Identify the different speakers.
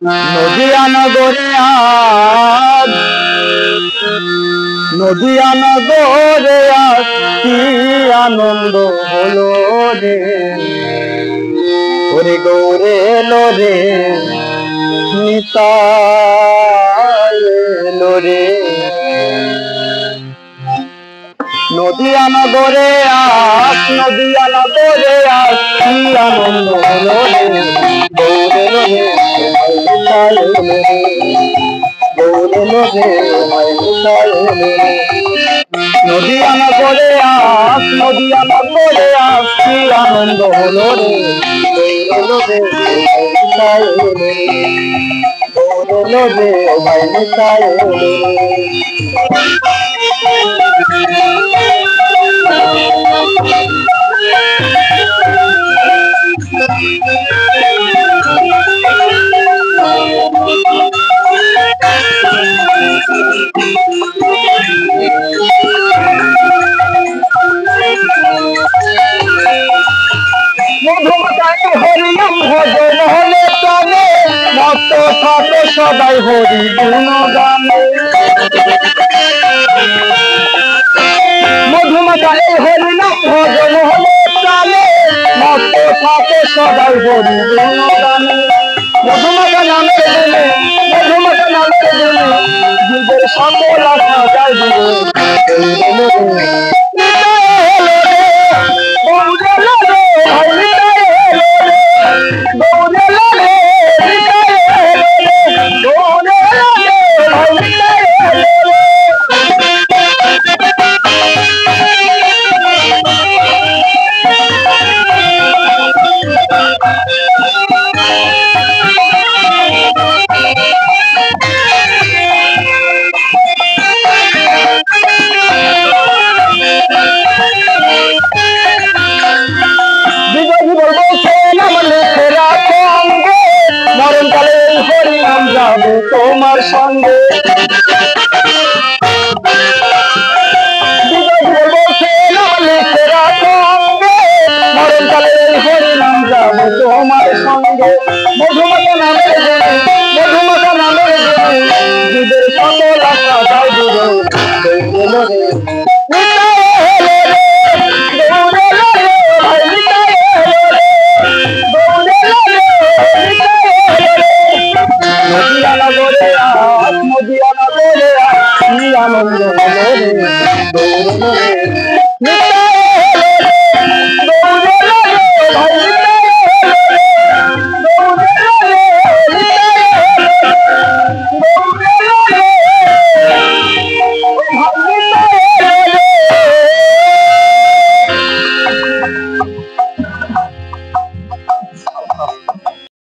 Speaker 1: নদিয়া নগরে আজ নদিয়া নগরে আজ কি আনন্দ হলো রে, ওরে গৌরে এলো রে, নিতাই এলো রে। নদিয়া নগরে আজ নদিয়া নগরে আজ কি আনন্দ হলো রে, গৌরে এলো রে, নিতাই এলো রে, গৌরে এলো রে, নিতাই এলো রে। নদিয়া নগরে আজ নদিয়া নগরে আজ কি আনন্দ হলো রে, গৌরে এলো রে, নিতাই এলো রে, গৌরে এলো রে, নিতাই এলো রে। মধুমাতায় হরিনাম ভজন হলে প্রাণে, মত্ত থাকে সদাই হরি গুণগানে। মধুমাতায় হরিনাম ভজন হলে প্রাণে, মত্ত থাকে সদাই হরি গুণগানে। মধুমাতা নামের গুণে, মধুমাতা নামের গুণে, জীবের সকল আশা যায় দূরে। তোমার সঙ্গে মরণকালে হরিনাম যাবে তোমার সঙ্গে। মধুমাতা নামের জন্য, মধুমাতা নামের জন্য, জীবের সকল আশা যাই দূরে।